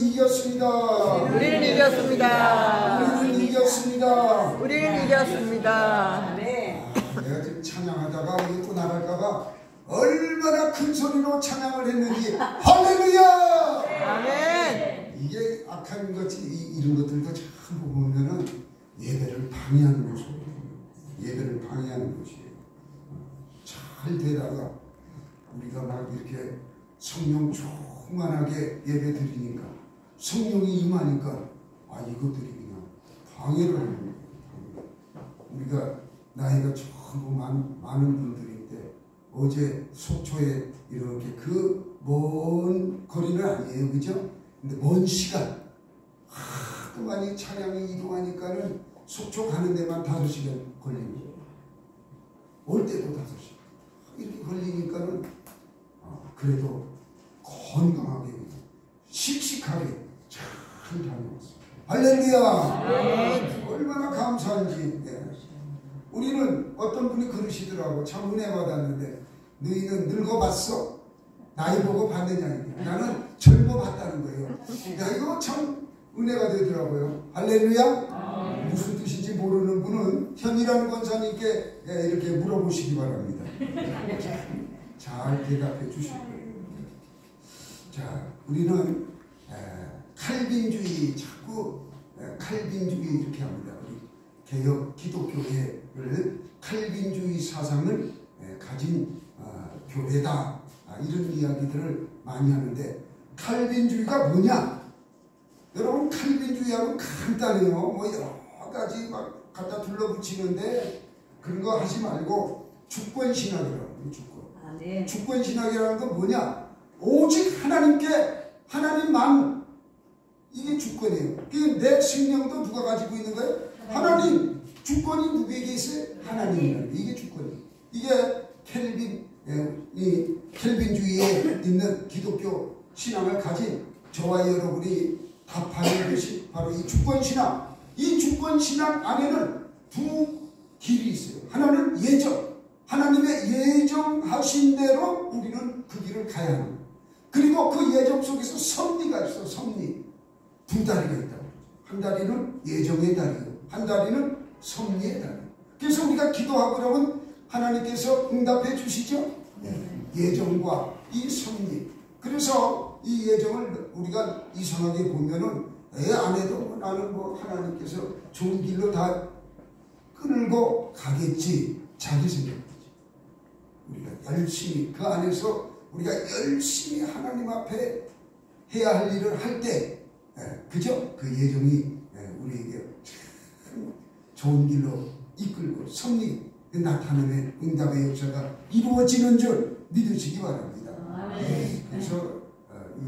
이겼습니다. 우리는 이겼습니다. 우리는 이겼습니다. 우리는 이겼습니다. 네. 내가 지금 찬양하다가 이게 또 나갈까봐 얼마나 큰 소리로 찬양을 했는지. 할렐루야! 아멘. 이게 악한 것, 이런 것들도 전부 보면은 예배를 방해하는 것이에요. 예배를 방해하는 것이에요. 잘 되다가 우리가 막 이렇게 성령 충만하게 예배 드리니까, 성령이 임하니까, 이것들이 그냥 방해를 하는 거예요. 우리가 나이가 전부 많은 분들인데, 어제 속초에 이렇게 그 먼 거리는 아니에요, 그죠? 근데 먼 시간, 하도 많이 차량이 이동하니까는 속초 가는 데만 5시간 걸립니다. 올 때도 5시간. 이렇게 걸리니까는, 그래도 건강하게, 씩씩하게 잘 다녀왔어요. 할렐루야! 얼마나 감사한지. 네. 우리는 어떤 분이 그러시더라고. 참 은혜 받았는데, 너희는 늙어봤어? 나이 보고 봤느냐. 나는 젊어봤다는 거예요. 야, 이거 참 은혜가 되더라고요. 할렐루야! 무슨 뜻인지 모르는 분은 현이라는 권사님께 이렇게 물어보시기 바랍니다. 잘 대답해 주실 거예요. 자, 우리는 칼빈주의, 자꾸 칼빈주의 이렇게 합니다. 우리 개혁 기독교회를 칼빈주의 사상을 가진 교회다, 이런 이야기들을 많이 하는데, 칼빈주의가 뭐냐? 여러분, 칼빈주의하고 간단해요. 뭐 여러 가지 막 갖다 둘러붙이는데 그런 거 하지 말고 주권신학이라고. 네. 주권신학이라는 건 뭐냐? 오직 하나님께, 하나님만, 이게 주권이에요. 내 생명도 누가 가지고 있는 거예요? 하나님. 주권이 누구에게 있어요? 하나님이라는 게. 이게 주권이에요. 이게 켈빈주의에 있는 기독교 신앙을 가진 저와 여러분이 답하는 것이 바로 이 주권신앙. 이 주권신앙 안에는 두 길이 있어요. 하나는 예정. 하나님의 예정하신 대로 우리는 그 길을 가야 합니다. 그리고 그 예정 속에서 섭리가 있어. 섭리. 두 다리가 있다고. 한 다리는 예정의 다리고, 한 다리는 섭리의 다리. 그래서 우리가 기도하고 그러면 하나님께서 응답해 주시죠. 예정과 이 섭리. 그래서 이 예정을 우리가 이상하게 보면은 안 해도 나는 뭐 하나님께서 좋은 길로 다 끌고 가겠지, 자기 생각이지. 우리가 열심히 그 안에서 우리가 열심히 하나님 앞에 해야 할 일을 할 때, 그죠? 그 예정이 우리에게 좋은 길로 이끌고 섭리 나타남의 응답의 역사가 이루어지는 줄 믿으시기 바랍니다. 그래서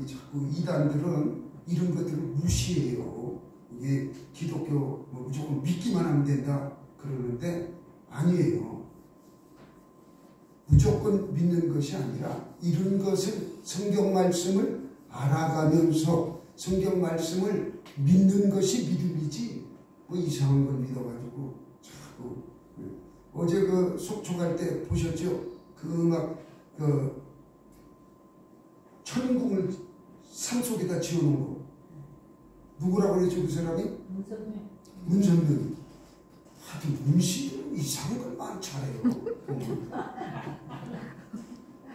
자꾸 이단들은 이런 것들을 무시해요. 이게 기독교 무조건 믿기만 하면 된다 그러는데 아니에요. 무조건 믿는 것이 아니라 이런 것을, 성경 말씀을 알아가면서 성경 말씀을 믿는 것이 믿음이지, 뭐 이상한 걸 믿어가지고 자꾸. 어제 그 속초 갈 때 보셨죠? 천궁을 산속에다 지어놓은 거. 누구라고 그랬죠, 그 사람이? 문선명. 하여튼 문신은 이상한 걸 많이 잘해요.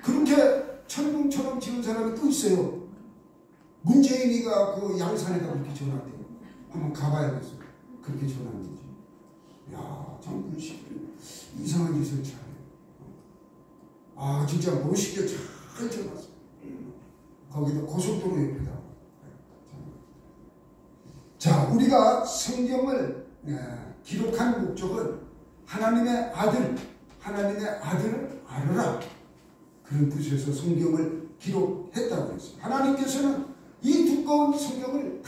그렇게 천궁처럼 지은 사람이 또 있어요. 문재인이가 그 양산에다 그렇게 지어놨대요. 한번 가봐야겠어요. 그렇게 지어놨는지. 야, 참 문신은 이상한 짓을 잘해요. 진짜 멋있게 잘 지어놨어요. 거기도 고속도로 옆에다. 자, 우리가 성경을 기록한 목적은 하나님의 아들을 알아라, 그런 뜻에서 성경을 기록했다고 했어요. 하나님께서는 이 두꺼운 성경을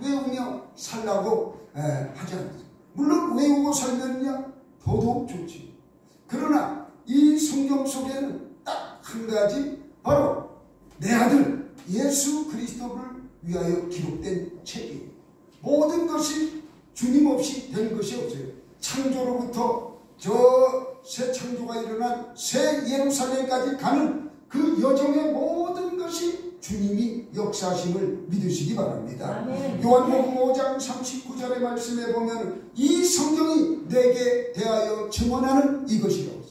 외우며 살라고 하지 않았어요. 물론 외우고 살면야 더더욱 좋지. 그러나 이 성경 속에는 딱 한 가지, 바로 내 아들 예수 그리스도를 위하여 기록된 책이에요. 모든 것이 주님 없이 된 것이 없어요. 창조로부터 저 새 창조가 일어난 새 예루살렘까지 가는 그 여정의 모든 것이 주님이 역사하심을 믿으시기 바랍니다. 요한복음 5장 39절의 말씀에 보면 이 성경이 내게 대하여 증언하는 이것이라고.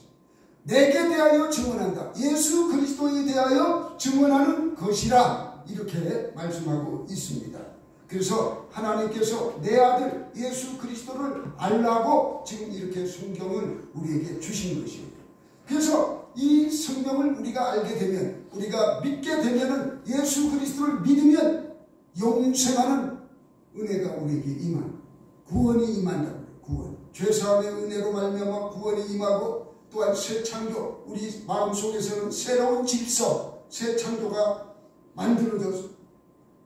내게 대하여 증언한다. 예수 그리스도에 대하여 증언하는 것이라 이렇게 말씀하고 있습니다. 그래서 하나님께서 내 아들 예수 그리스도를 알라고 지금 이렇게 성경을 우리에게 주신 것이에요. 그래서 이 성경을 우리가 알게 되면, 우리가 믿게 되면은, 예수 그리스도를 믿으면 영생하는 은혜가 우리에게 임하는, 구원이 임한다. 구원, 죄사함의 은혜로 말미암아 구원이 임하고, 또한 새 창조, 우리 마음속에서는 새로운 질서, 새 창조가 만들어져서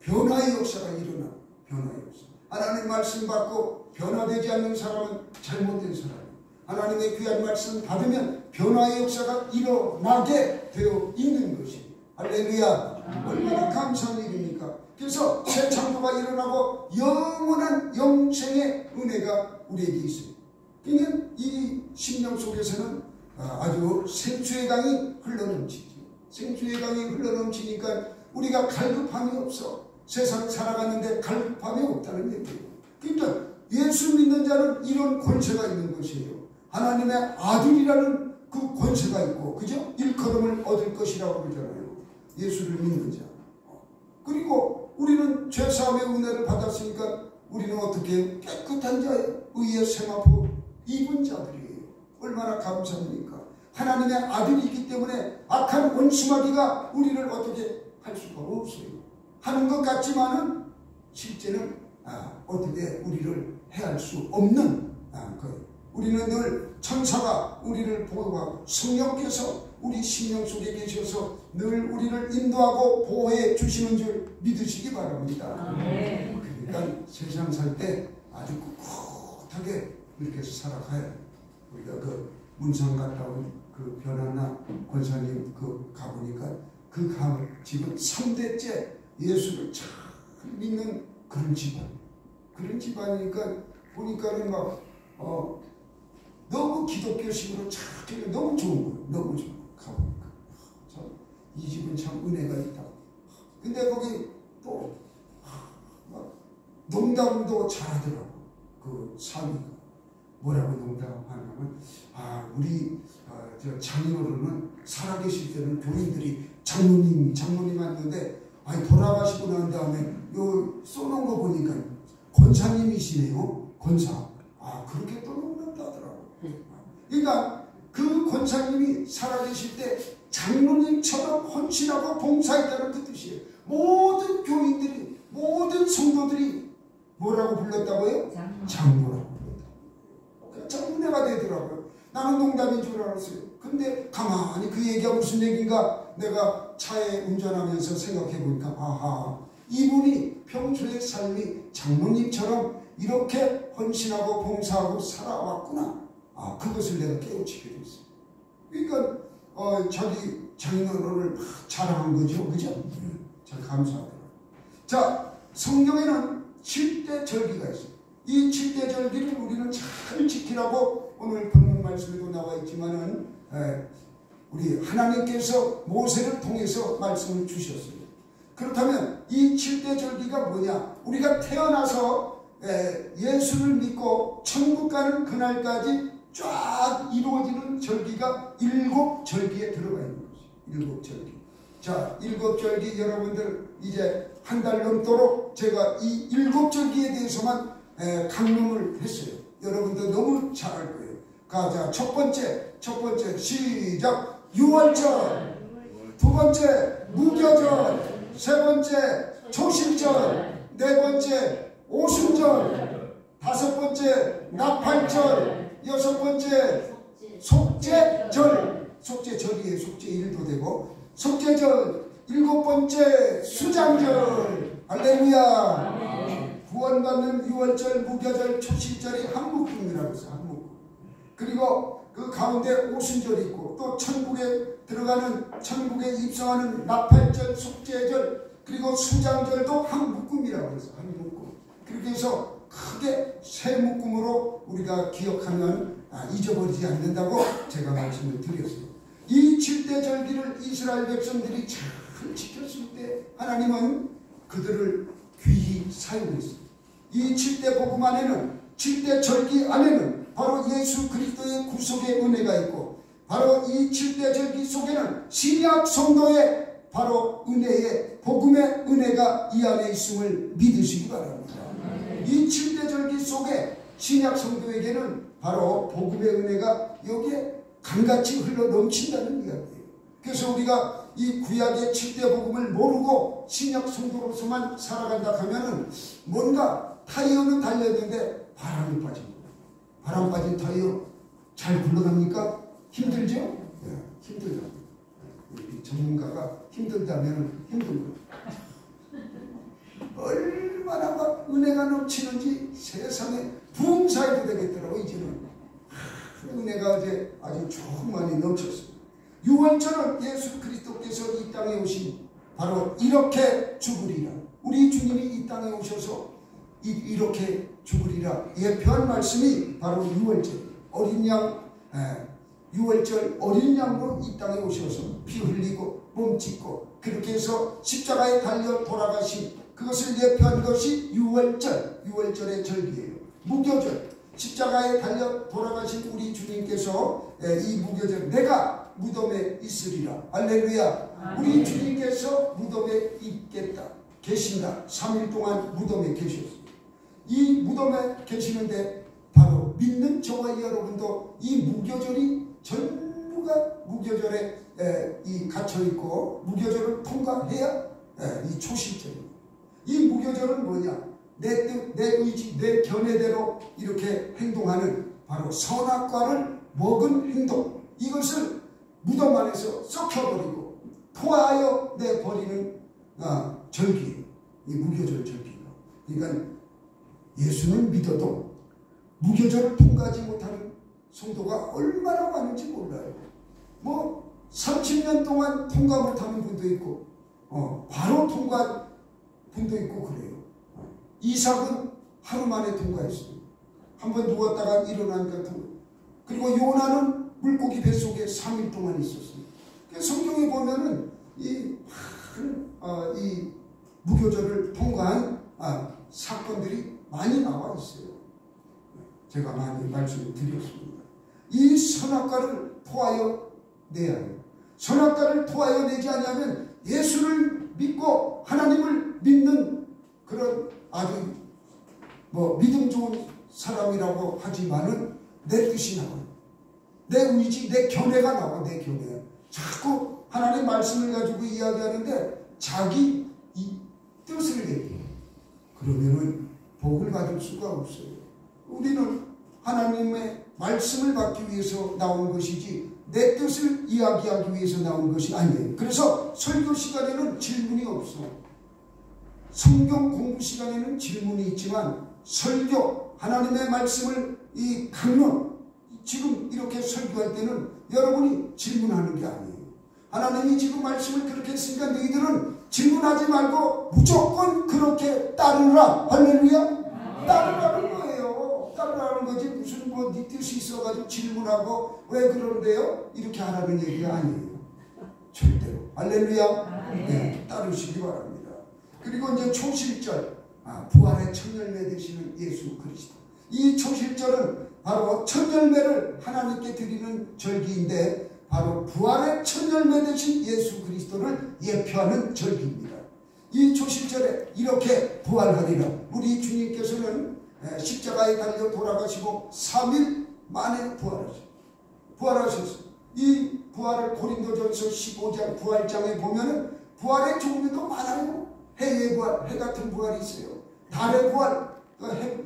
변화의 역사가 일어나. 변화의 역사. 하나님 말씀 받고 변화되지 않는 사람은 잘못된 사람이에요. 하나님의 귀한 말씀 받으면 변화의 역사가 일어나게 되어 있는 것이에요. 할렐루야. 얼마나 감사한 일입니까? 그래서 새 창조가 일어나고 영원한 영생의 은혜가 우리에게 있어요. 그러니까 이 심령 속에서는 아주 생수의 강이 흘러넘치지. 생수의 강이 흘러넘치니까 우리가 갈급함이 없어. 세상 살아가는데 갈급함이 없다는 얘기예요. 그러니까 예수 믿는 자는 이런 권세가 있는 것이에요. 하나님의 아들이라는 그 권세가 있고, 그죠? 일컬음을 얻을 것이라고 그러잖아요. 예수를 믿는 자. 그리고 우리는 죄사함의 은혜를 받았으니까 우리는 어떻게 깨끗한 자의 의의 세마포 입은 자들이에요. 얼마나 감사합니까? 하나님의 아들이기 때문에 악한 원수마귀가 우리를 어떻게 할 수가 없어요. 하는 것 같지만은 실제는 어떻게 우리를 해할 수 없는 거예요. 우리는 늘 천사가 우리를 보호하고 성령께서 우리 심령 속에 계셔서 늘 우리를 인도하고 보호해 주시는 줄 믿으시기 바랍니다. 그러니까 세상 살 때 아주 꿋꿋하게 이렇게 살아가요. 우리가 그 문상 갔다 온 그 변한나 권사님 그 가보니까 그 집은 3대째 예수를 잘 믿는 그런 집안. 그런 집안이니까 보니까는 막 너무 기독교식으로 잘 너무 좋은 거예요. 너무 좋은 거 가보니까 참 이 집은 참 은혜가 있다. 근데 거기 또 막 농담도 잘하더라고. 그 사위가 뭐라고 농담하냐면 우리 저 장인어른은 살아계실 때는 교인들이 장모님 왔는데 돌아가시고 난 다음에 요 써놓은 거 보니까 권사님이시네요. 권사. 그렇게 또 농담도 하더라고. 그러니까 그 권사님이 살아계실 때 장로님처럼 헌신하고 봉사했다는 그 뜻이에요. 모든 교인들이, 모든 성도들이 뭐라고 불렀다고요? 장로라고 불렀다고. 참 은혜가 되더라고요. 나는 농담인 줄 알았어요. 근데 가만히 그 얘기가 무슨 얘기인가 내가 차에 운전하면서 생각해 보니까 이분이 평소의 삶이 장로님처럼 이렇게 헌신하고 봉사하고 살아왔구나. 그것을 내가 깨우치게 됐어요. 그러니까 자기 장인어른을 자랑한 거죠. 그죠? 참 감사하더라고요. 자, 성경에는 7대 절기가 있어요. 이 7대 절기를 우리는 잘 지키라고 오늘 본문 말씀에도 나와 있지만은 우리 하나님께서 모세를 통해서 말씀을 주셨어요. 그렇다면 이 7대 절기가 뭐냐? 우리가 태어나서 예수를 믿고 천국 가는 그날까지 쫙 이루어지는 절기가 7절기에 들어가 있는 거죠. 7절기. 자, 7절기 여러분들 이제 한 달 넘도록 제가 이 7절기에 대해서만 강론을 했어요. 여러분들 너무 잘 알 거예요. 자, 첫 번째 시작. 유월절, 두 번째 무교절, 세 번째 초실절, 네 번째 오순절, 다섯 번째 나팔절, 여섯 번째 속죄절. 속죄절이에요. 속죄일도 되고 속죄절. 일곱 번째 수장절. 할렐루야. 구원받는 유월절, 무교절, 초실절이 한 묶음이라고 해서 한 묶음. 그리고 그 가운데 오순절이 있고 또 천국에 들어가는, 천국에 입성하는 나팔절, 속죄절, 그리고 수장절도 한 묶음이라고 해서 한 묶음. 그렇게 해서 크게 세 묶음으로 우리가 기억하면 잊어버리지 않는다고 제가 말씀을 드렸어요. 이 7대 절기를 이스라엘 백성들이 잘 잘 지켰을 때 하나님은 그들을 귀히 사용했습니다. 이 7대 복음 안에는 7대 절기 안에는 바로 예수 그리스도의 구속의 은혜가 있고 바로 이 7대 절기 속에는 신약 성도의 바로 은혜의 복음의 은혜가 이 안에 있음을 믿으시기 바랍니다. 이 7대 절기 속에 신약 성도에게는 바로 복음의 은혜가 여기에 강같이 흘러 넘친다는 이야기예요. 그래서 우리가 이 구약의 7대 복음을 모르고 신약 성도로서만 살아간다 하면은 뭔가 타이어는 달렸는데 바람이 빠진 거예요. 바람 빠진 타이어 잘 굴러갑니까? 힘들죠? 네, 힘들다. 전문가가 힘들다면 힘든 거예요. 얼마나 막 은혜가 넘치는지 세상에 부흥사에도 되겠더라고. 이제는 은혜가 이제 아주 충만히 넘쳤습니다. 6월절은 예수 그리스도께서 이 땅에 오신 바로 이렇게 죽으리라. 우리 주님이 이 땅에 오셔서 이렇게 죽으리라 예표한 말씀이 바로 6월절 어린 양 6월절 어린 양으로 이 땅에 오셔서 피 흘리고 몸 찢고 그렇게 해서 십자가에 달려 돌아가신 그것을 예표한 것이 6월절의 절기예요. 무교절 십자가에 달려 돌아가신 우리 주님께서 이 무교절 내가 무덤에 있으리라. 할렐루야. 우리 주님께서 무덤에 있겠다 계신다. 3일 동안 무덤에 계셨습니다. 이 무덤에 계시는데 바로 믿는 저와 여러분도 이 무교절이 전부가 무교절에 이 갇혀있고 무교절을 통과해야 이 초실절입니다. 이 무교절은 뭐냐? 내 뜻, 내 의지, 내 견해대로 이렇게 행동하는 바로 선악과를 먹은 행동, 이것을 무덤 안에서 썩혀버리고 토하여 내버리는 절기예요. 이 무교절 절기가. 그러니까 예수는 믿어도 무교절을 통과하지 못하는 성도가 얼마나 많은지 몰라요. 뭐 30년 동안 통과 못하는 분도 있고 바로 통과한 분도 있고 그래요. 이삭은 하루 만에 통과했습니다. 한번 누웠다가 일어나니까 통과. 그리고 요나는 물고기 뱃속에 3일 동안 있었습니다. 성경에 보면은 이 무교절을 통과한 사건들이 많이 나와 있어요. 제가 많이 말씀을 드렸습니다. 이 선악과를 토하여 내야 해요. 선악과를 토하여 내지 않으면 예수를 믿고 하나님을 믿는 그런 아주 믿음 좋은 사람이라고 하지만은 내 뜻이 나와요. 내 의지, 내 견해가 나와. 내 견해. 자꾸 하나님 말씀을 가지고 이야기하는데 자기 이 뜻을 얘기해요. 그러면은 복을 받을 수가 없어요. 우리는 하나님의 말씀을 받기 위해서 나온 것이지 내 뜻을 이야기하기 위해서 나온 것이 아니에요. 그래서 설교 시간에는 질문이 없어. 성경 공부 시간에는 질문이 있지만 설교, 하나님의 말씀을 이 강론, 지금 이렇게 설교할 때는 여러분이 질문하는 게 아니에요. 하나님이 지금 말씀을 그렇게 했으니까 너희들은 질문하지 말고 무조건 그렇게 따르라. 할렐루야. 따르라는 거예요. 따르라는 거지 무슨 네 뜻이 있어가지고 질문하고 왜 그러는데요? 이렇게 하라는 얘기가 아니에요. 절대로. 할렐루야. 네, 따르시기 바랍니다. 그리고 이제 초실절, 부활의 첫 열매 되시는 예수 그리스도. 이 초실절은 바로 첫 열매를 하나님께 드리는 절기인데 바로 부활의 첫 열매 되신 예수 그리스도를 예표하는 절기입니다. 이 초실절에 이렇게 부활하리라. 우리 주님께서는 십자가에 달려 돌아가시고 3일 만에 부활하셨어요. 이 부활을 고린도전서 15장 부활장에 보면은 부활의 종류도 많아요. 해의 부활, 해 같은 부활이 있어요. 달의 부활,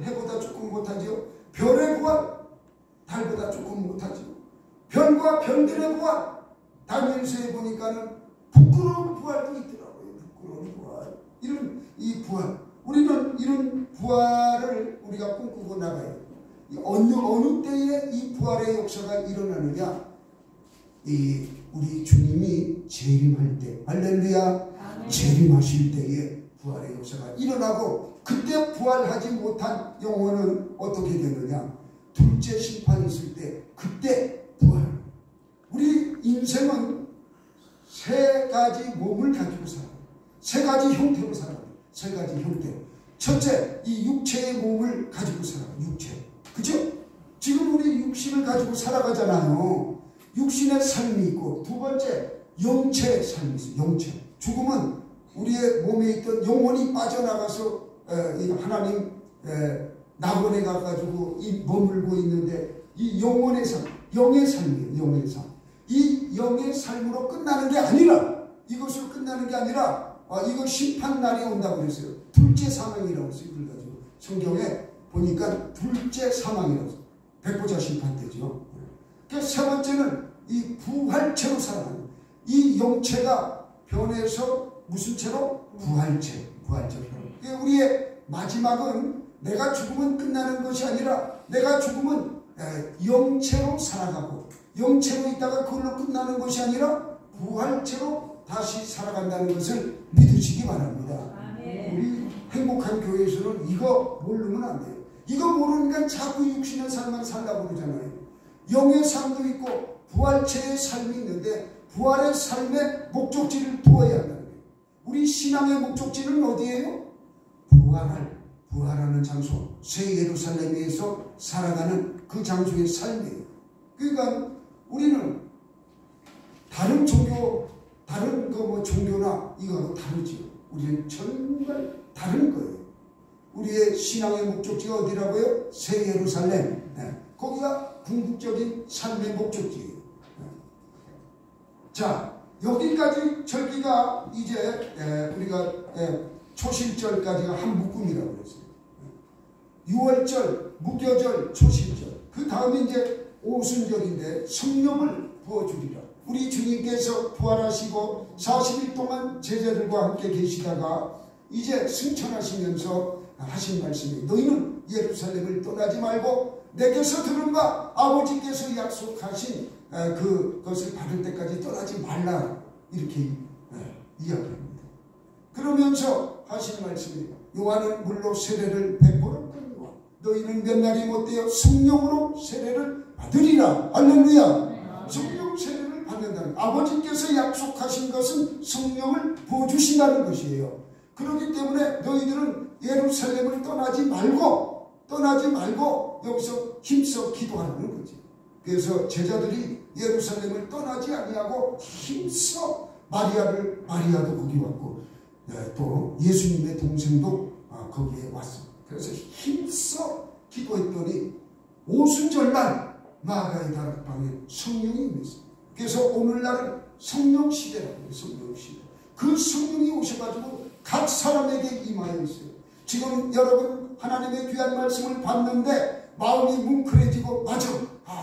해보다 조금 못하죠. 별의 부활, 달보다 조금 못하죠. 별과 별들의 부활, 다니엘서에 보니까는 부끄러운 부활도 있더라고요. 부끄러운 부활. 이런 이 부활, 우리는 이런 부활을 우리가 꿈꾸고 나가요. 어느 때에 이 부활의 역사가 일어나느냐? 우리 주님이 재림할 때, 할렐루야. 재림하실 때에 부활의 역사가 일어나고 그때 부활하지 못한 영혼은 어떻게 되느냐? 둘째 심판이 있을 때 그때 부활. 우리 인생은 세 가지 몸을 가지고 살아요. 세 가지 형태로 살아요. 세 가지 형태. 첫째, 이 육체의 몸을 가지고 살아요. 육체. 그죠? 지금 우리 육신을 가지고 살아가잖아요. 육신의 삶이 있고, 두 번째, 영체의 삶이 있어요. 영체. 죽음은 우리의 몸에 있던 영혼이 빠져나가서 하나님 낙원에 가가지고 머물고 있는데, 이 영혼의 삶, 영의 삶이에요. 영의 삶. 이 영의 삶으로 끝나는 게 아니라, 이것으로 끝나는 게 아니라 이거 심판날이 온다고 그랬어요. 둘째 사망이라고 했어요. 이걸 가지고 성경에 보니까 둘째 사망이라고 했어요. 백보자 심판 때죠. 그러니까 세 번째는 이 부활체로 살아가는, 이 영체가 변해서 무슨 체로? 부활체. 부활체로. 그러니까 우리의 마지막은 내가 죽으면 끝나는 것이 아니라, 내가 죽으면 영체로 살아가고, 영체로 있다가 그걸로 끝나는 것이 아니라 부활체로 다시 살아간다는 것을 믿으시기 바랍니다. 우리 행복한 교회에서는 이거 모르면 안 돼요. 이거 모르니까 자꾸 육신의 삶만 살라고 그러잖아요. 영의 삶도 있고 부활체의 삶이 있는데, 부활의 삶의 목적지를 두어야 한다는 거예요. 우리 신앙의 목적지는 어디예요? 부활하는 장소, 새 예루살렘에서 살아가는 그 장소의 삶이에요. 그러니까 우리는 다른 종교, 다른 종교나 이거하고 다르죠. 우리는 정말 다른 거예요. 우리의 신앙의 목적지가 어디라고요? 새 예루살렘. 거기가 궁극적인 삶의 목적지예요. 자, 여기까지 절기가 이제 우리가 초실절까지가 한 묶음이라고 그랬어요. 6월절, 무교절, 초실절. 그 다음에 이제 오순절인데 성령을 부어주리라. 우리 주님께서 부활하시고 40일 동안 제자들과 함께 계시다가 이제 승천하시면서 하신 말씀이, 너희는 예루살렘을 떠나지 말고 내게서 들은 바 아버지께서 약속하신 그것을 받을 때까지 떠나지 말라, 이렇게 이야기합니다. 그러면서 하신 말씀이, 요한은 물로 세례를 베풀었거니와 너희는 몇 날이 못되어 성령으로 세례를 받으리라. 할렐루야. 성령 세례를 받는다는, 아버지께서 약속하신 것은 성령을 부어주신다는 것이에요. 그렇기 때문에 너희들은 예루살렘을 떠나지 말고 여기서 힘써 기도하는 거지. 그래서 제자들이 예루살렘을 떠나지 아니하고 힘써 마리아도 거기 왔고, 또 예수님의 동생도 거기에 왔어. 그래서 힘써 기도했더니 오순절날 마가의 다락방에 성령이 임했어요. 그래서 오늘날은 성령 시대라고 해요. 성령 시대. 그 성령이 오셔가지고 각 사람에게 임하여 있어요. 지금 여러분 하나님의 귀한 말씀을 받는데 마음이 뭉클해지고, 맞아,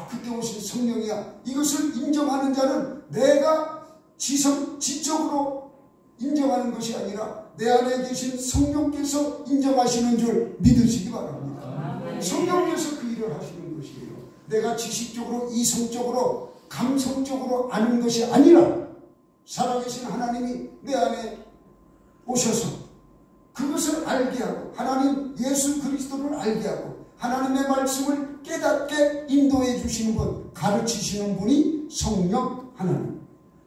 그때 오신 성령이야. 이것을 인정하는 자는 내가 지적으로 인정하는 것이 아니라 내 안에 계신 성령께서 인정하시는 줄 믿으시기 바랍니다. 성령께서 그 일을 하시는 것이에요. 내가 지식적으로, 이성적으로, 감성적으로 아는 것이 아니라 살아계신 하나님이 내 안에 오셔서 그것을 알게 하고, 하나님 예수 그리스도를 알게 하고, 하나님의 말씀을 깨닫게 인도해 주시는 분, 가르치시는 분이 성령 하나님.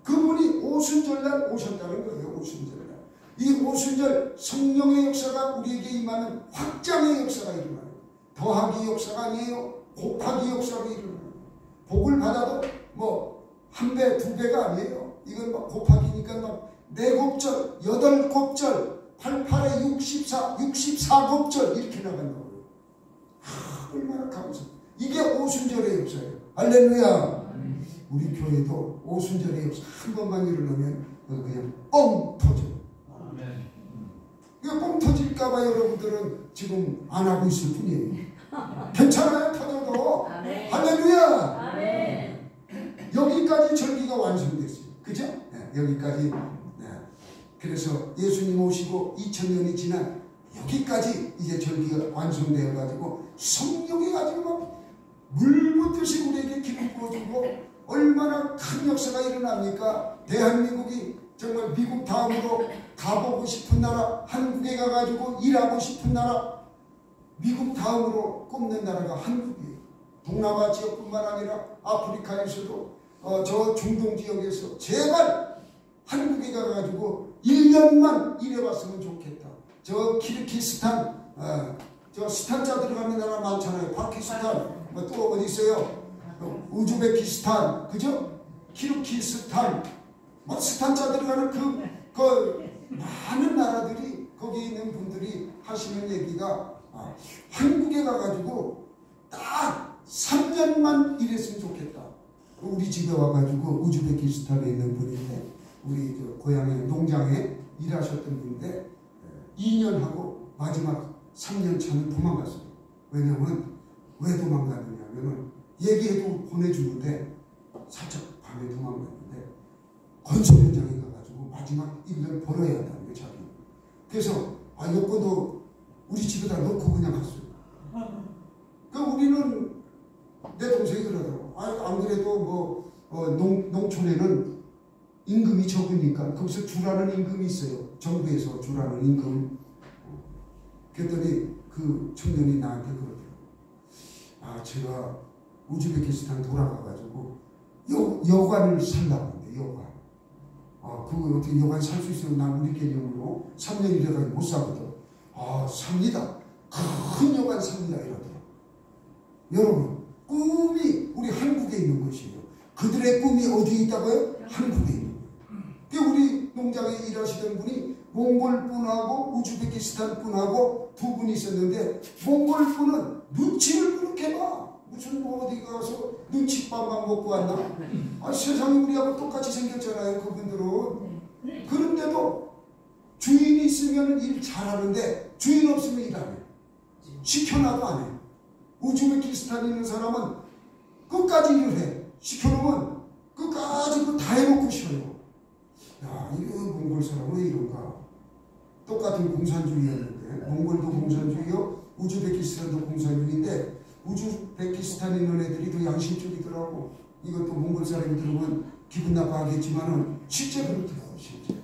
그분이 오순절날 오셨다는 거예요. 오순절날. 이 오순절 성령의 역사가 우리에게 임하는 확장의 역사가 일어나요. 더하기 역사가 아니에요. 곱하기 역사가 일어나요. 복을 받아도 한 배, 두 배가 아니에요. 이건 곱하기니까 4곱절, 8곱절, 88에 64곱절 이렇게 나간다고요. 얼마나 감사. 이게 오순절의 역사예요. 할렐루야. 우리 교회도 오순절의 역사 한 번만 일어나면 그냥 뻥 터져요. 이거 뻥 터질까봐 여러분들은 지금 안 하고 있을 뿐이에요. 괜찮아요, 터져도. 할렐루야. 여기까지 절기가 완성됐어요. 그죠? 여기까지. 그래서 예수님 오시고 2000년이 지난 여기까지 이제 절기가 완성되어 가지고 성령이 가지고 막 물붓듯이 우리에게 기름 부어주고, 얼마나 큰 역사가 일어납니까? 대한민국이 정말 미국 다음으로 가보고 싶은 나라, 한국에 가가지고 일하고 싶은 나라, 미국 다음으로 꼽는 나라가 한국이에요. 동남아 지역뿐만 아니라 아프리카에서도 저 중동 지역에서 제발 한국에 가가지고 1년만 일해봤으면 좋겠다. 저 키르기스탄, 저 스탄자 들어가는 나라 많잖아요. 파키스탄, 뭐 또 어디 있어요? 우즈베키스탄, 그죠? 키르기스탄, 뭐 스탄자 들어가는 그 많은 나라들이 거기 있는 분들이 하시는 얘기가 한국에 가가지고 딱 3년만 일했으면 좋겠다. 우리 집에 와가지고 우즈베키스탄에 있는 분인데 우리 저 고향의 농장에 일하셨던 분인데 2년 하고 마지막 3년 차는 도망갔어요. 왜냐하면 왜 도망갔느냐면은 얘기해도 보내주는데 살짝 밤에 도망갔는데 건설 현장에 가가지고 마지막 1년 벌어야 한다는 거예요, 자기. 그래서 여권도 우리 집에다 넣고 그냥 갔어요. 그 우리는 내 동생이 그러더라고. 안 그래도 농촌에는 임금이 적으니까 거기서 주라는 임금이 있어요. 정부에서 주라는 임금. 그랬더니 그 청년이 나한테 그러더라고. 제가 우즈베키스탄 돌아가가지고 여관을 살라고 하는데 여관. 그거 어떻게 여관 살 수 있으면 난 우리 개념으로 3년 일해가지고 못 사거든. 삽니다. 큰 여관 삽니다. 이러더라고. 여러분, 꿈이 우리 한국에 있는 것이에요. 그들의 꿈이 어디에 있다고요? 한국에 있는 거예요. 우리 농장에 일하시던 분이 몽골 분하고 우즈베키스탄 분하고 두 분이 있었는데 몽골 분은 눈치를 그렇게 봐. 무슨 어디 가서 눈칫밥만 먹고 왔나? 세상에 우리하고 똑같이 생겼잖아요. 그분들은. 그런데도 주인이 있으면 일 잘하는데 주인 없으면 일 안 해요. 시켜놔도 안 해요. 우즈베키스탄에 있는 사람은 끝까지 일을 해. 시켜놓으면 끝까지 그거 다 해놓고 쉬어요. 야, 이거 몽골 사람은 왜 이런가? 똑같은 공산주의였는데 몽골도 공산주의요, 우즈베키스탄도 공산주의인데 우즈베키스탄에 있는 애들이 더 양심적이더라고. 이것도 몽골 사람이 들으면 기분 나빠하겠지만은 실제 그렇더라고, 실제.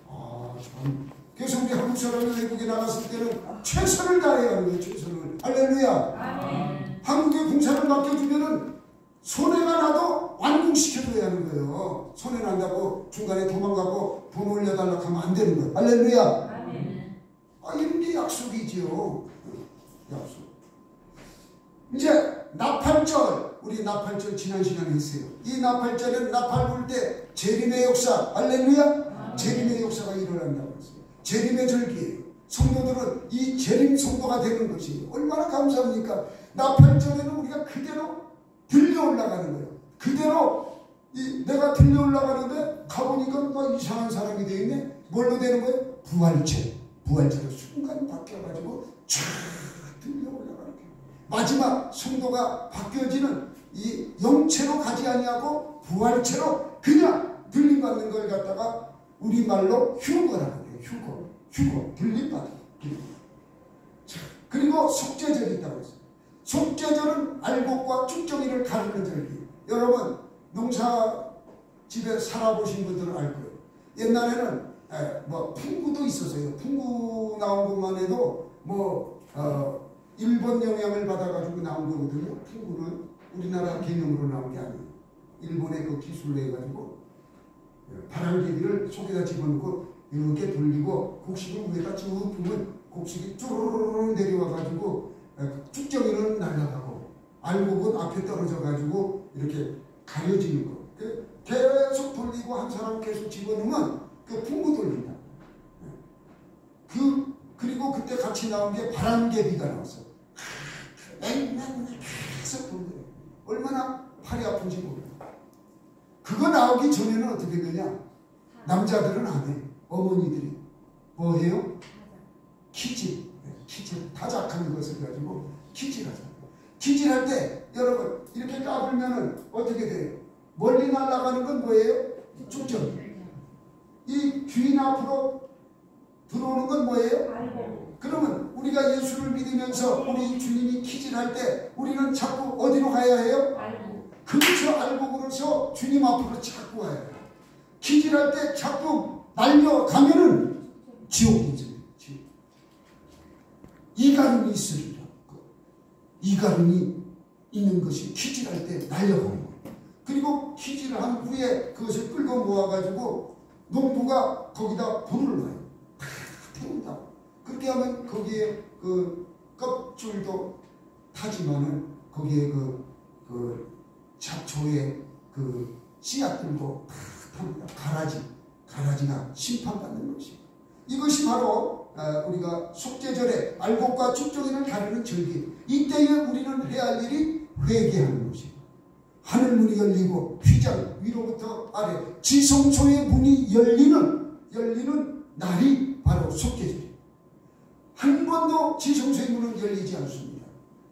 참. 그래서 우리 한국 사람이 외국에 나갔을 때는 최선을 다해야 하는 거예요, 최선을. 할렐루야. 아멘. 한국에 공사를 맡겨주면은 손해가 나도 완공시켜줘야 하는 거예요. 손해 난다고 중간에 도망가고 돈 올려달라고 하면 안 되는 거예요. 할렐루야. 아멘. 이런 게 약속이지요. 약속. 이제 나팔절, 우리 나팔절 지난 시간에 했어요. 이 나팔절은 나팔 불 때 재림의 역사, 할렐루야. 재림의 역사가 일어난다고 했어요. 재림의 절기예요. 성도들은 이 재림 성도가 되는 것이에요. 얼마나 감사합니까? 나팔절에는 우리가 그대로 들려 올라가는 거예요. 그대로 내가 들려 올라가는데 가보니까 막 이상한 사람이 되어 있네. 뭘로 되는 거예요? 부활체로 순간 바뀌어가지고 쫙 들려 올라가는 거예요. 마지막 성도가 바뀌어지는 이 영체로 가지 아니하고 부활체로 그냥 들림받는 걸 갖다가 우리말로 휴거라는 거예요. 휴거, 들림받는 거예요. 그리고 속죄절이 있다고 했어요. 속죄절은 알곡과 쭉정이를 가르는 절기. 여러분 농사집에 살아보신 분들은 알 거예요. 옛날에는 풍구도 있었어요. 풍구 나온 것만 해도 일본 영향을 받아가지고 나온 거거든요. 풍구는 우리나라 개념으로 나온 게 아니에요. 일본의 그 기술로 해가지고 바람개비를 속에다 집어넣고 이렇게 돌리고 곡식을 위에다 쭉 부으면 곡식이 쭈르르르 내려와가지고 쭉정이는 날아가고 알곡은 앞에 떨어져가지고 이렇게 가려지는 거. 계속 돌리고 한 사람 계속 집어넣으면 그 풍구 돌린다. 그리고 그때 같이 나온 게 바람개비가 나왔어. 맨날 계속 돌려요. 얼마나 팔이 아픈지 몰라요. 그거 나오기 전에는 어떻게 되냐? 남자들은 안 해. 어머니들이 뭐 해요? 키질. 타작하는 것을 가지고 키질하잖아요. 키질할 때 여러분 이렇게 까불면은 어떻게 돼요? 멀리 날아가는 건 뭐예요? 쭉정. 이 귀인 앞으로 들어오는 건 뭐예요? 그러면 우리가 예수를 믿으면서 우리 주님이 키질할 때 우리는 자꾸 어디로 가야 해요? 그렇죠. 알곡으로서 주님 앞으로 자꾸 와야 해요. 키질할 때 자꾸 날려가면은 지옥이죠. 이가름이 있으리라. 이가름이 있는 것이 키질할 때 날려가는 거예요. 그리고 기질을 한 후에 그것을 끌고 모아가지고 농부가 거기다 불을 놔요. 다 태운다. 그렇게 하면 거기에 그 껍질도 타지만은 거기에 그 잡초의 그 씨앗들도 다 탑니다. 가라지가 심판받는 것입니다. 이것이 바로 우리가 속죄절에 알곡과 쭉정이를 가르는 절기. 이때에 우리는 해야 할 일이 회개하는 것입니다. 하늘 문이 열리고 휘장 위로부터 아래 지성소의 문이 열리는 날이 바로 속죄절입니다. 한 번도 지성소의 문은 열리지 않습니다.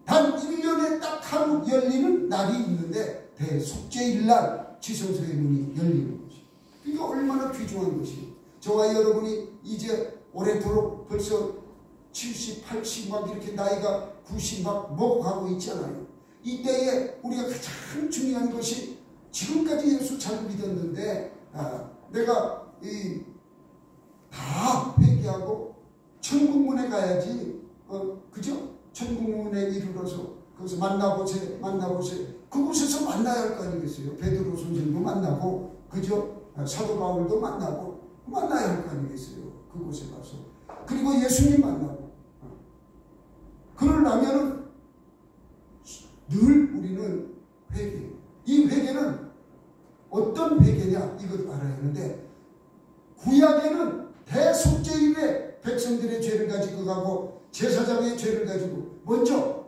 단 1년에 딱 하루 열리는 날이 있는데 대속죄일날 지성소의 문이 열리는 것입니다. 그러니까 얼마나 귀중한 것이, 저와 여러분이 이제 오래도록 벌써 70, 80 막 이렇게 나이가 90 막 먹어가고 있잖아요. 이때에 우리가 가장 중요한 것이, 지금까지 예수 잘 믿었는데 내가 다 회개하고 천국문에 가야지, 그죠? 천국문에 이르러서 거기서 만나보세요. 그곳에서 만나야 할 거 아니겠어요? 베드로 선생도 만나고, 그죠? 사도 바울도 만나야 할 거 아니겠어요? 그곳에 가서. 그리고 예수님 만나고. 그러려면은 늘 우리는 회개. 이 회개는 어떤 회개냐, 이걸 알아야 하는데, 구약에는 대속죄일에 백성들의 죄를 가지고 가고 제사장의 죄를 가지고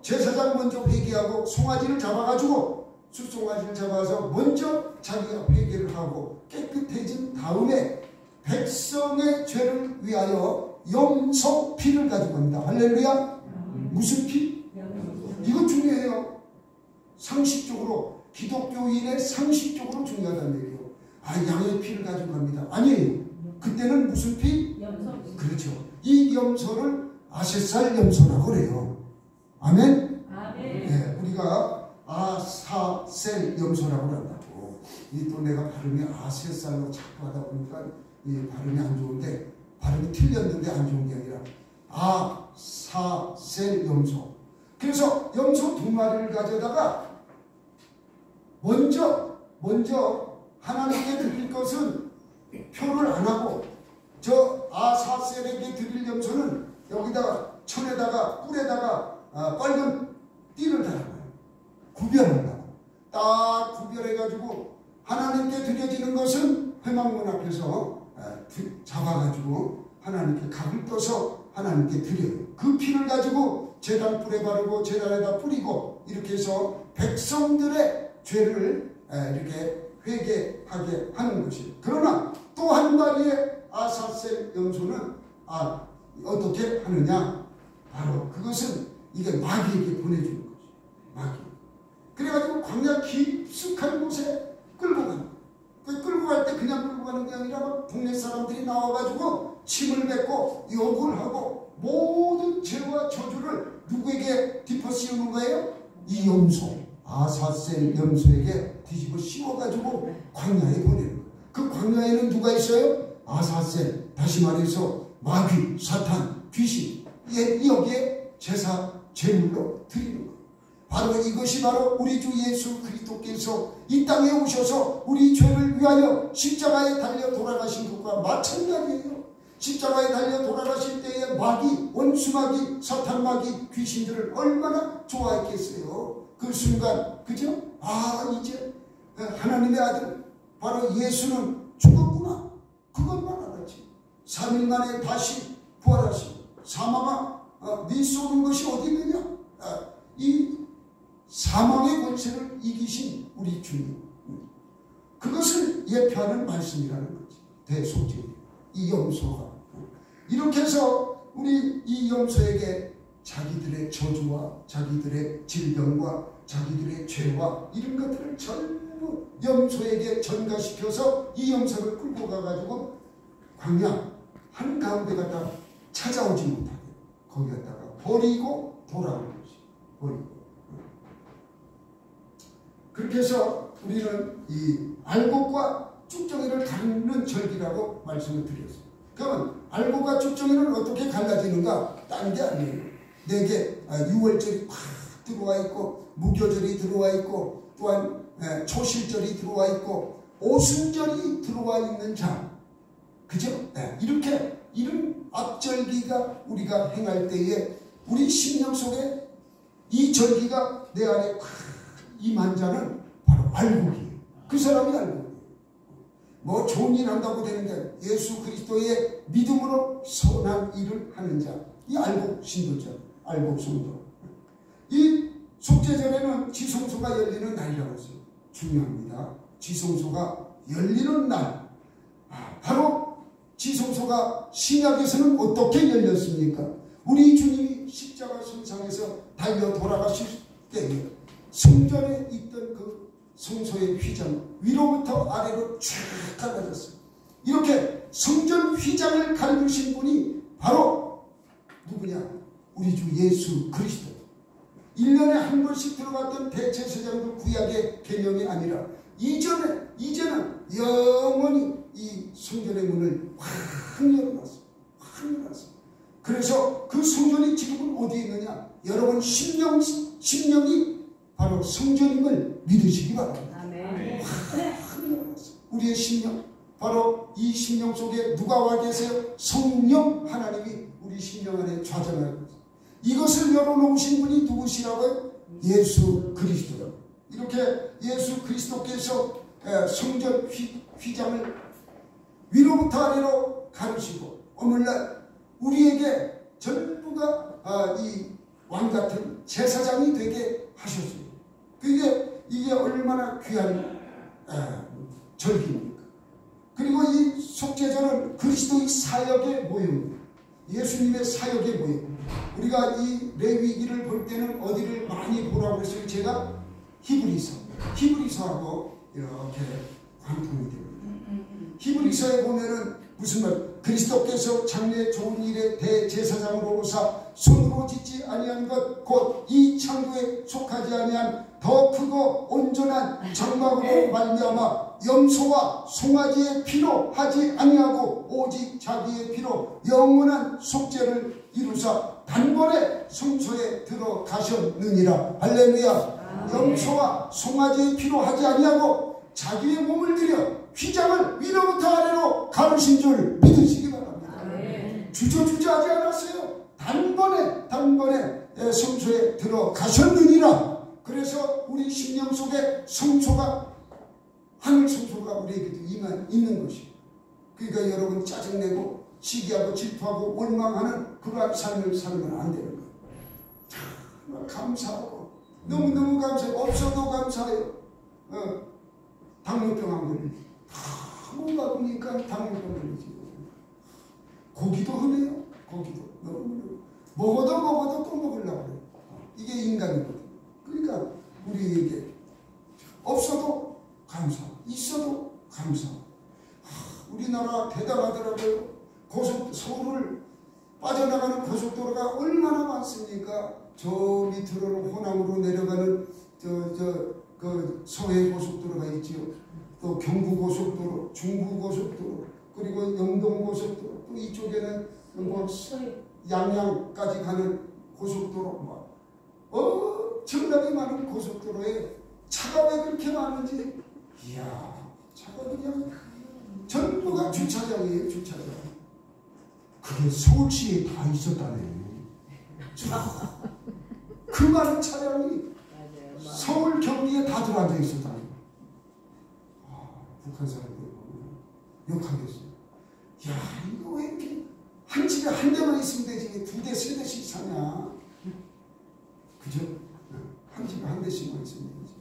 제사장 먼저 회개하고 송아지를 잡아가지고 숫송아지를 잡아서 먼저 자기가 회개를 하고 깨끗해진 다음에 백성의 죄를 위하여 염소 피를 가지고 갑니다. 할렐루야. 무슨 피? 이거 중요해요. 상식적으로, 기독교인의 상식적으로 중요하다는 얘기예요. 양의 피를 가지고 갑니다. 아니에요. 그때는 무슨 피? 염소. 그렇죠. 이 염소를 아세살 염소라고 그래요. 아멘? 네, 우리가 아사셀 염소라고 한다고. 또 내가 발음이 아세살로 자꾸 하다 보니까 발음이 안 좋은데, 발음이 틀렸는데 안 좋은 게 아니라 아사셀 염소. 그래서 염소 2마리를 가져다가 먼저 하나님께 드릴 것은 표를 안 하고, 저 아사셀에게 드릴 염소는 여기다가 천에다가 뿔에다가 빨간 띠를 달아요. 구별한다고. 딱 구별해가지고 하나님께 드려지는 것은 회막문 앞에서 잡아가지고 하나님께 각을 떠서 하나님께 드려요. 그 피를 가지고 제단 뿔에 바르고 제단에다 뿌리고, 이렇게 해서 백성들의 죄를 이렇게 회개하게 하는 것이에요. 그러나 또 한 마리의 아사셀 염소는 어떻게 하느냐? 바로 그것은 이게 마귀에게 보내주는 거죠. 마귀. 그래가지고 광야 깊숙한 곳에 끌고 가는 거예요. 끌고 갈 때 그냥 끌고 가는 게 아니라 동네 사람들이 나와가지고 침을 뱉고 욕을 하고 모든 죄와 저주를 누구에게 덮어 씌우는 거예요? 이 염소, 아사셀 염소에게 뒤집어 씌워가지고 광야에 보내는 거예요. 그 광야에는 누가 있어요? 아사셀, 다시 말해서 마귀, 사탄, 귀신, 여기에 제물로 드리는 거예요. 바로 이것이 바로 우리 주 예수 그리스도께서 이 땅에 오셔서 우리 죄를 위하여 십자가에 달려 돌아가신 것과 마찬가지예요. 십자가에 달려 돌아가실 때에 마귀, 원수마귀, 사탄마귀, 귀신들을 얼마나 좋아했겠어요. 그 순간, 그죠? 이제 하나님의 아들 바로 예수는 죽었구나. 그것만 알았지. 3일 만에 다시 부활하시고, 사망아 네 쏘는 것이 어디 있느냐? 이 사망의 권세를 이기신 우리 주님, 그것을 예표하는 말씀이라는 거지. 대속죄. 이 염소가 이렇게 해서 우리 이 염소에게 자기들의 저주와 자기들의 질병과 자기들의 죄와 이런 것들을 전부 염소에게 전가시켜서 이 염소를 끌고 가가지고 광야 한가운데 갖다 찾아오지 못하게 거기 갖다가 버리고 돌아오는 것이. 버리고. 그렇게 해서 우리는 이 알곡과 쭉정이를 가르는 절기라고 말씀을 드렸어요. 그러면 알곡과 쭉정이는 어떻게 갈라지는가? 딴 게 아니에요. 내게 6월절이 팍 들어와 있고 무교절이 들어와 있고 또한 초실절이 들어와 있고 오순절이 들어와 있는 자, 그죠? 이렇게 이런 앞절기가 우리가 행할 때에 우리 심령 속에 이 절기가 내 안에 임한 자는 바로 알곡이에요. 그 사람이 알곡이에요. 뭐 좋은 일 한다고 되는 게 예수 그리스도의 믿음으로 선한 일을 하는 자, 이 알곡 신도죠. 알곡 성도. 이 속죄절에는 지성소가 열리는 날이라고 했어요. 중요합니다. 지성소가 열리는 날. 바로 지성소가 신약에서는 어떻게 열렸습니까? 우리 주님이 십자가 선상에서 달려 돌아가실 때에 성전에 있던 그 성소의 휘장 위로부터 아래로 쭉 갈라졌어요. 이렇게 성전 휘장을 갈르신 분이 바로 누구냐? 우리 주 예수 그리스도. 1년에 한 번씩 들어갔던 대제사장도 구약의 개념이 아니라 이제는 영원히 이 성전의 문을 확 열어놨어요. 확 열어놨어요. 그래서 그 성전이 지금은 어디에 있느냐? 여러분 심령이 바로 성전임을 믿으시기 바랍니다. 아멘. 확 열어놨어요. 우리의 심령, 바로 이 심령 속에 누가 와 계세요? 성령 하나님이 우리 심령 안에 좌정하고 있어요. 이것을 열어놓으신 분이 누구시라고요? 예수 그리스도. 이렇게 예수 그리스도께서 성전 휘장을 위로부터 아래로 가르시고 오늘날 우리에게 전부가 이 왕같은 제사장이 되게 하셨습니다. 이게 얼마나 귀한 절기입니까? 그리고 이 속죄절은 그리스도의 사역의 모형입니다. 예수님의 사역의 모형. 우리가 이 레위기를 볼 때는 어디를 많이 보라고 했어요? 제가 히브리서하고 이렇게 관통이 됩니다. 히브리서에 보면은 무슨 말? 그리스도께서 장래 좋은 일에 대제사장으로 오사 손으로 짓지 아니한 것 곧 이 창조에 속하지 아니한 더 크고 온전한 장막으로 말미암아 염소와 송아지의 피로 하지 아니하고 오직 자기의 피로 영원한 속죄를 이루사 단번에 성소에 들어가셨느니라. 할렐루야. 염소와 송아지의 피로 하지 아니하고 자기의 몸을 들여 휘장을 위로부터 아래로 가르신 줄 믿으시기 바랍니다. 주저주저하지 않았어요. 단번에 성소에 들어가셨느니라. 그래서 우리 심령 속에 성소가, 하늘 성소가 우리에게도 있는 것이에요. 그러니까 여러분 짜증내고 시기하고 질투하고 원망하는 그러한 삶을 살면 안 되는 거예요. 정말 감사하고 너무너무 감사해요. 없어도 감사해요. 당뇨병 안 걸리지. 뭔가 보니까 당뇨병 걸리지. 고기도 흔해요. 고기도 너무 먹어도 또 먹으려고 그래요. 이게 인간이거든. 그러니까 우리에게 없어도 감사, 있어도 감사. 우리나라 대단하더라고요. 서울을 빠져나가는 고속도로가 얼마나 많습니까? 저 밑으로는 호남으로 내려가는 그 서해 고속도로가 있지요. 또 경부 고속도로, 중부 고속도로, 그리고 영동 고속도로, 또 이쪽에는 뭐 양양까지 가는 고속도로, 엄청나게 많은 고속도로에 차가 왜 그렇게 많은지, 이야, 차가 그냥 전부가 주차장이에요. 주차장. 그게 서울시에 다 있었다네. 그 많은 차량이 서울 경기에 다 들어앉아 있었다네. 북한 사람들 욕하겠어요. 야, 이거 왜 이렇게 한 집에 한 대만 있으면 되지 두 대, 세 대씩 사냐? 그죠? 한 집에 한 대씩만 있으면 되지.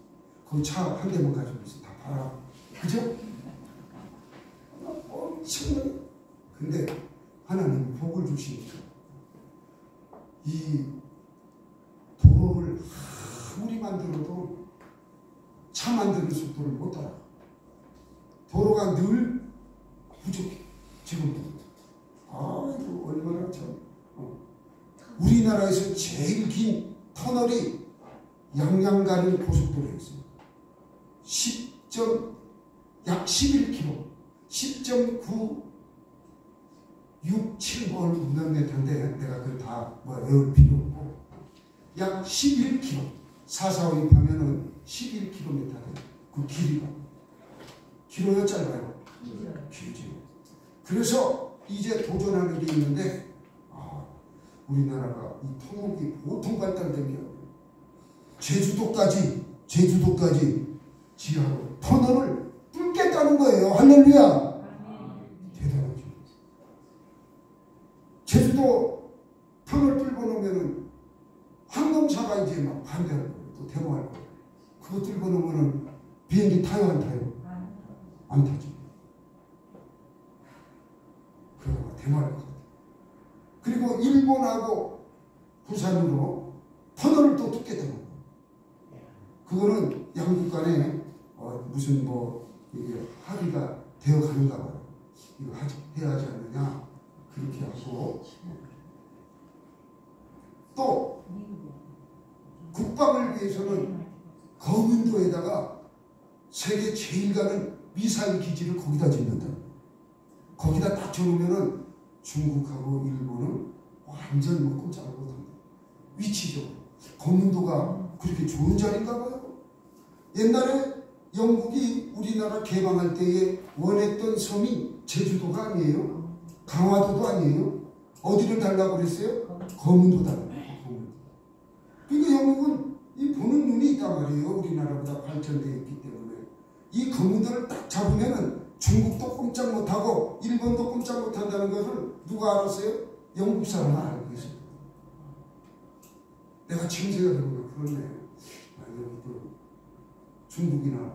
그 차 한 대만 가지고 있어. 다 팔아. 그죠? 엄청나게. 근데 하나님 복을 주시니까 이 도로를 아무리 만들어도 차 만드는 속도를 못 따라. 도로가 늘 부족해. 지금도. 아이고 얼마나 참. 우리나라에서 제일 긴 터널이 양양 가는 고속도로에 있어요. 약 11km. 10.967번 몇 메타인데 내가 그걸 다 외울 필요 없고 약 11km. 445입 하면은 11km 돼요. 그 길이가. 길어요, 짧아요? 길죠. 그래서 이제 도전하는 게 있는데, 우리나라가 이 통역이 보통 발달된 게 아니에요. 제주도까지 지하로 터널을 뚫겠다는 거예요. 할렐루야. 대단하죠. 제주도 터널 뚫고 놓으면은 항공사가 이제 막 반대할 거예요. 또 데모할 거예요. 그거 뚫고 놓으면은 비행기 타요, 안 타요? 안 타지. 그러다가 데모할 것 같아요. 그리고 일본하고 부산으로 터널을 또 뚫겠다는 거예요. 그거는 양국 간에 무슨 이게 합의가 되어 가는가 봐요. 이거 해야 하지 않느냐. 그렇게 하고. 또 국방을 위해서는 거문도에다가 세계 제일 가는 미사일 기지를 거기다 짓는다. 거기다 딱 쳐놓으면은 중국하고 일본은 완전 꼼짝을 못합니다. 위치적으로. 거문도가 그렇게 좋은 자리인가 봐요. 옛날에 영국이 우리나라 개방할 때에 원했던 섬이 제주도가 아니에요. 강화도도 아니에요. 어디를 달라고 그랬어요? 거문도 달라고. 그러니까 영국은 이 보는 눈이 있단 말이에요. 우리나라보다 발전되어 있기 때문에. 이 거문도를 딱 잡으면은 중국도 꼼짝 못하고 일본도 꼼짝 못한다는 것을 누가 알았어요? 영국 사람은 알고 있어요. 내가 지금 생각해보면 그렇네. 중국이나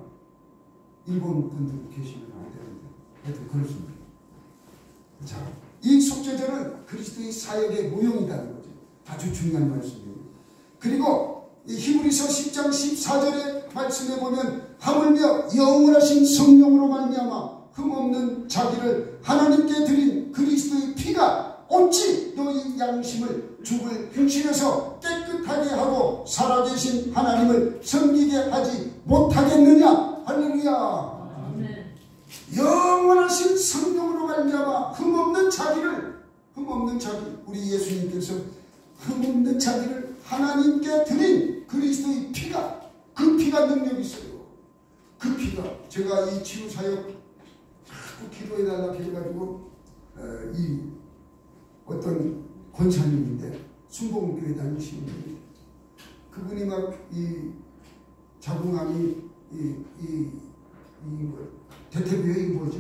일본 분들 계시면 안 되는데 하여튼 그렇습니다. 자, 이 속죄제는 그리스도의 사역의 모형이라는 거죠. 아주 중요한 말씀이에요. 그리고 이 히브리서 10장 14절의 말씀에 보면 하물며 영원하신 성령으로 말미암아 흠없는 자기를 하나님께 드린 그리스도의 피가 어찌 너희 양심을 죽을 행실에서 깨끗하게 하고 살아계신 하나님을 섬기게 하지 못하겠느냐. 할렐루야. 영원하신 성령으로 말미암아 흠없는 자기 우리 예수님께서 흠없는 자기를 하나님께 드린 그리스도의 피가, 그 피가 능력이 있어요. 그 피가, 제가 이 치유사역 자꾸 기도해달라고 해가지고 이 어떤 권사님인데 순복음교회 다니시는 분이, 그분이 막 이 자궁암이 대퇴부에 뭐죠?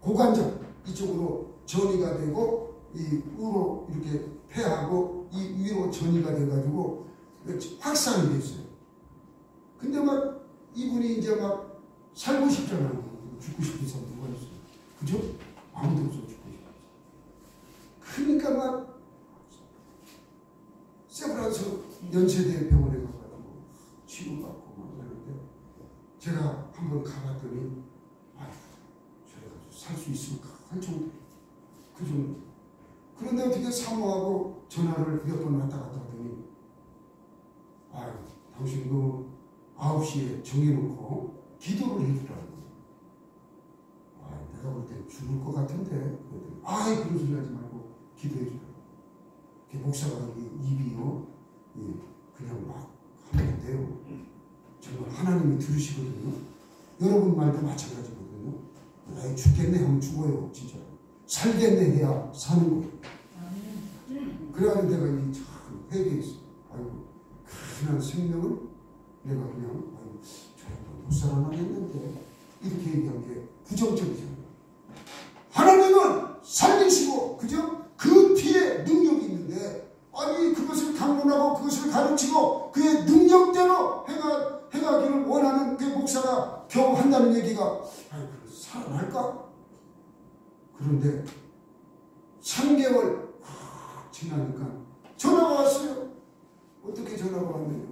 고관절 이쪽으로 전이가 되고 이 우로 이렇게 폐하고 이 위로 전이가 돼가지고 확산이 됐어요. 근데 막 이분이 이제 막 살고 싶잖아요. 죽고 싶은 사람 누가 있어요? 그죠? 아무도 없어. 죽고 싶어. 그러니까 막 세브란스 연세대 병원에 가가지고 치료받고 막 그러는데 제가 한번 가봤더니 제가 살 수 있을까 할 정도. 그 정도. 그런데 어떻게 사모하고 전화를 몇 번 왔다 갔다 하더니 당신 그 9시에 정해놓고 기도를 해주라고. 내가 볼 때 죽을 것 같은데. 그런 소리 하지 말고 기도해주라고. 목사가 입이요, 그냥 막 하면 안 돼요. 정말 하나님이 들으시거든요. 여러분 말도 마찬가지거든요. 나이 죽겠네 하면 죽어요, 진짜. 살겠네 해야 사는 거예요. 그래가지고 내가 참 회개했어. 그냥 생명을 내가 그냥 저도 못 살아나겠는데 이렇게 얘기한 게 부정적이잖아요. 하나님은 살리시고, 그죠? 그 피에 능력이 있는데 그것을 강론하고 그것을 가르치고 그의 능력대로 행하기를 원하는 그 목사가 겨우 한다는 얘기가 살아날까? 그런데 3개월 지나니까 전화가 왔어요. 어떻게 전화가 왔느냐?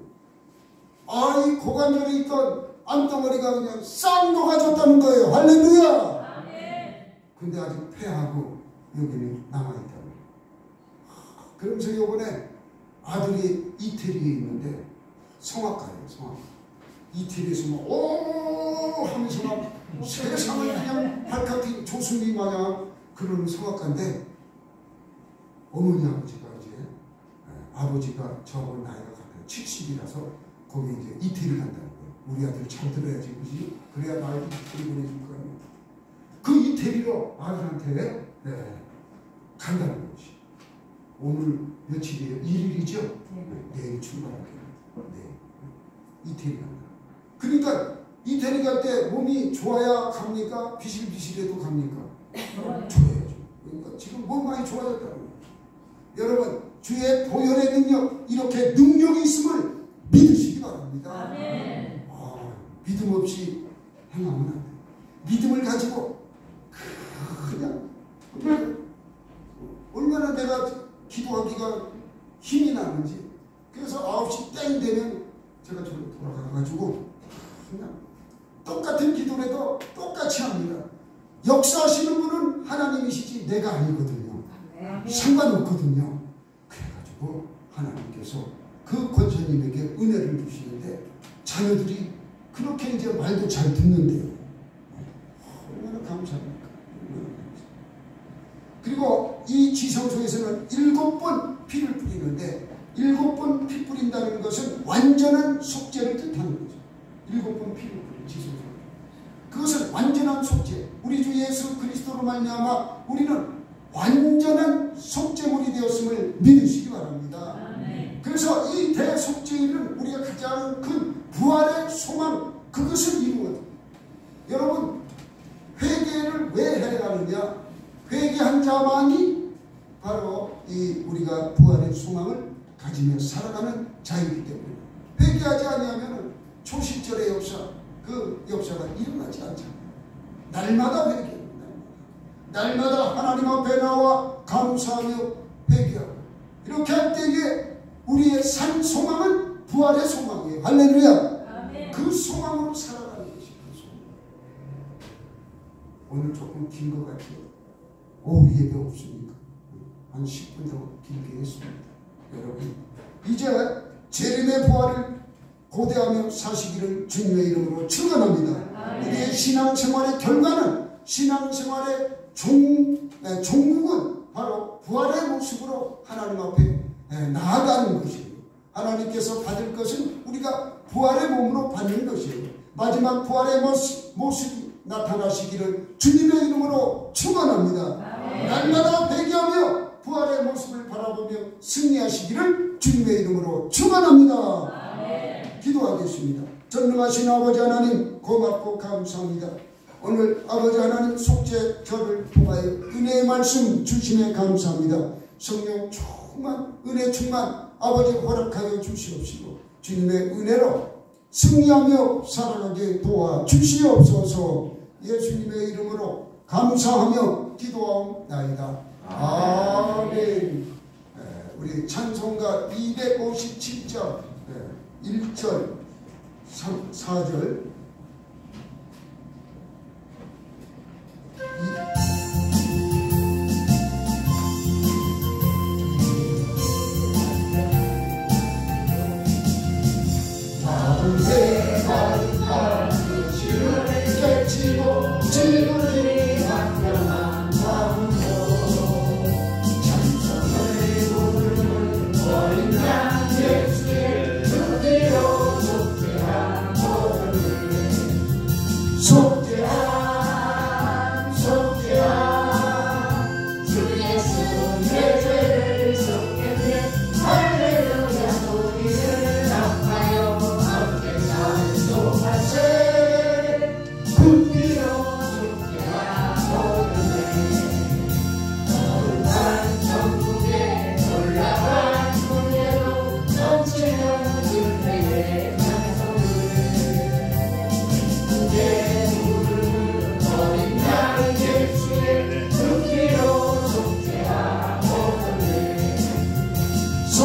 이 고관절에 있던 암덩어리가 그냥 싹 녹아졌다는 거예요. 할렐루야. 근데 아직 폐하고 여기는 남아있다는 거예요. 그러면서 요번에 아들이 이태리에 있는데 성악가예요. 성악가. 이태리에서 막 오 하면서 막 세상을 그냥 발칵 조수미 마냥 그런 성악가인데, 어머니 아버지가 이제 아버지가 저하고 나이가 같아요. 70이라서 거기 이제 이태리 간다는 거예요. 우리 아들 잘 들어야지, 그지? 그래야 말도 잘 보내줄 거 아니야. 그 이태리로 아들한테 간다는 거지. 오늘 며칠이에요? 1일이죠? 내일 출발할게요. 네. 이태리 간다. 그러니까 이태리 갈 때 몸이 좋아야 갑니까? 비실비실해도 갑니까? 좋아야죠. 그러니까 지금 몸 많이 좋아졌다는 거예요. 여러분, 주의 보혈의 능력, 이렇게 능력이 있음을 믿으시기 바랍니다. 믿음 없이 행하면 안 돼요. 믿음을 가지고 그냥 얼마나 내가 기도하기가 힘이 나는지. 그래서 9시 땡 되면 제가 저를 돌아가가지고 그냥 똑같은 기도를 해도 똑같이 합니다. 역사하시는 분은 하나님이시지 내가 아니거든요. 상관없거든요. 그래가지고 하나님께서 그 권사님에게 은혜를 주시는데 자녀들이 그렇게 이제 말도 잘 듣는데요. 얼마나 감사합니까? 그리고 이 지성소에서는 7번 피를 뿌리는데 7번 피 뿌린다는 것은 완전한 속죄를 뜻하는 거죠. 7번 피를 뿌린 지성소. 그것은 완전한 속죄. 우리 주 예수 그리스도로 말미암아 우리는 완전한 속죄물이 되었음을 믿으시기 바랍니다. 그래서 이 대속죄일은 우리가 가장 큰 부활의 소망, 그것을 이루거든요. 여러분, 회개를 왜 해야 하느냐? 회개한 자만이 바로 이 우리가 부활의 소망을 가지며 살아가는 자이기 때문에, 회개하지 아니하면 초실절의 역사, 그 역사가 일어나지 않잖아요. 날마다 회개합니다. 날마다 하나님 앞에 나와 감사하며 회개하고, 이렇게 할 때에 우리의 산 소망은 부활의 소망이에요. 할렐루야. 아멘. 그 소망으로 살아가는 것이 그 소망. 오늘 조금 긴 것 같아요. 오후 예배 없으니까 한 10분 더 길게 했습니다. 여러분, 이제 재림의 부활을 고대하며 사시기를 주님의 이름으로 축원합니다. 우리의 신앙생활의 결과는, 신앙생활의 종국은 바로 부활의 모습으로 하나님 앞에 나아가는 것이에요. 하나님께서 받을 것은 우리가 부활의 몸으로 받는 것이에요. 마지막 부활의 모습이 나타나시기를 주님의 이름으로 축원합니다. 날마다 회개하며 부활의 모습을 바라보며 승리하시기를 주님의 이름으로 축원합니다. 기도하겠습니다. 전능하신 아버지 하나님, 고맙고 감사합니다. 오늘 아버지 하나님 속죄 절을 통하여 은혜의 말씀 주심에 감사합니다. 성령 충만, 은혜 충만 아버지 허락하여 주시옵시고 주님의 은혜로 승리하며 살아가게 도와주시옵소서. 예수님의 이름으로 감사하며 기도하옵나이다. 아멘. 우리 찬송가 257장 1절 4절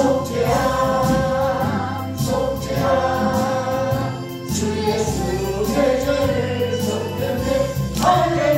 속죄함 속죄함